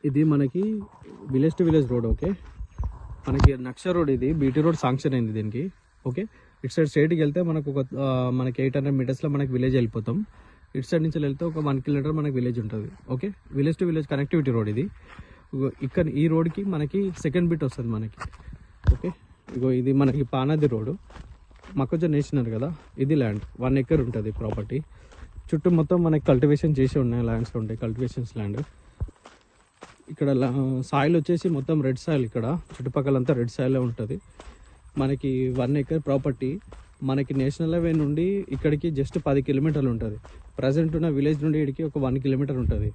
ఇది మనకి village to village road. Okay, మనకి నక్ష రోడ్, ఇది బీటీ రోడ్ శాంక్షన్ అయింది దీనికి. ఓకే, ఇటు సైడ్ స్ట్రైట్కి వెళ్తే మనకు మనకి 800 మీటర్స్లో మనకి విలేజ్ వెళ్ళిపోతాం. ఇటు సైడ్ నుంచి వెళ్తే ఒక 1 కిలోమీటర్ మనకి విలేజ్ ఉంటుంది. Okay, village to village connectivity road ఇది. ఇక్కడ ఈ రోడ్కి మనకి సెకండ్ బిట్ వస్తుంది మనకి. ఓకే, ఇగో ఇది మనకి పానాది రోడ్డు. మొక్కజొన్న వేసినారు కదా, ఇది ల్యాండ్ 1 ఎకర్ ఉంటుంది ప్రాపర్టీ. చుట్టూ మొత్తం మనకి కల్టివేషన్ చేసి ఉన్నాయి, ల్యాండ్స్ ఉంటాయి, కల్టివేషన్స్ ల్యాండ్. ఇక్కడ సాయిల్ వచ్చేసి మొత్తం రెడ్ సాయిల్. ఇక్కడ చుట్టుపక్కలంతా రెడ్ సాయిలే ఉంటుంది. మనకి 1 ఎకర్ ప్రాపర్టీ. మనకి నేషనల్ హైవే నుండి ఇక్కడికి జస్ట్ 10 కిలోమీటర్లు ఉంటుంది. ప్రజెంట్ ఉన్న విలేజ్ నుండి ఇక్కడికి ఒక 1 కిలోమీటర్ ఉంటుంది.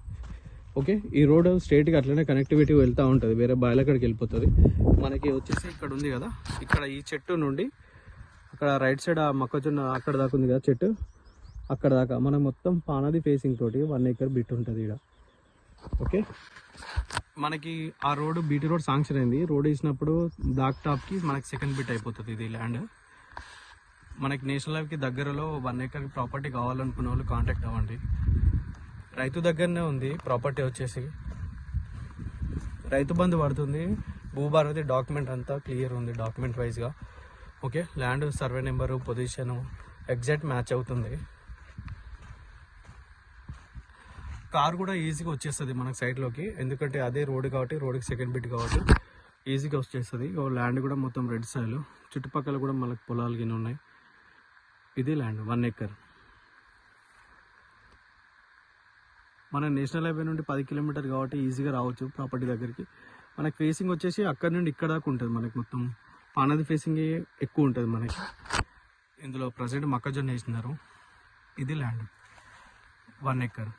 ఓకే, ఈ రోడ్ స్ట్రైట్గా అట్లనే కనెక్టివిటీ వెళ్తూ ఉంటుంది, వేరే బాయిలక్కడికి వెళ్ళిపోతుంది. మనకి వచ్చేసి ఇక్కడ ఉంది కదా, ఇక్కడ ఈ చెట్టు నుండి అక్కడ రైట్ సైడ్ ఆ మొక్కజొన్న అక్కడ దాకా ఉంది కదా చెట్టు, అక్కడ దాకా మనం మొత్తం పానాది ఫేసింగ్ తోటి 1 ఎకర్ బిట్ ఉంటుంది ఇక్కడ. ఓకే, మనకి ఆ రోడ్ బీటీ రోడ్ శాంక్షన్ అయింది. రోడ్ వేసినప్పుడు బ్లాక్ టాప్కి మనకి సెకండ్ బిట్ అయిపోతుంది ఇది ల్యాండ్. మనకి నేషనల్ హైవేకి దగ్గరలో 1 ఎకర్ ప్రాపర్టీ కావాలనుకున్న వాళ్ళు కాంటాక్ట్ అవ్వండి. రైతు దగ్గరనే ఉంది ప్రాపర్టీ వచ్చేసి. రైతు బంధు పడుతుంది, భూభారతి డాక్యుమెంట్ అంతా క్లియర్ ఉంది డాక్యుమెంట్ వైజ్గా. Okay, land survey number position exact match అవుతుంది. కార్ కూడా ఈజీగా వచ్చేస్తుంది మనకు సైడ్లోకి, ఎందుకంటే అదే రోడ్ కాబట్టి, రోడ్కి సెకండ్ బిట్ కాబట్టి ఈజీగా వచ్చేస్తుంది. ల్యాండ్ కూడా మొత్తం రెడ్ సాయిల్, చుట్టుపక్కల కూడా మనకు పొలాలు గిన్నె ఉన్నాయి. ఇది ల్యాండ్ 1 ఎకర్. మన నేషనల్ హైవే నుండి 10 కిలోమీటర్ కాబట్టి ఈజీగా రావచ్చు ప్రాపర్టీ దగ్గరికి. మనకి ఫేసింగ్ వచ్చేసి అక్కడ నుండి ఇక్కడ దాకా ఉంటుంది. మనకి మొత్తం పానది ఫేసింగ్ ఎక్కువ ఉంటుంది మనకి. ఇందులో ప్రజెంట్ మొక్కజొన్న వేసినారు. ఇది ల్యాండ్ 1 ఎకర్.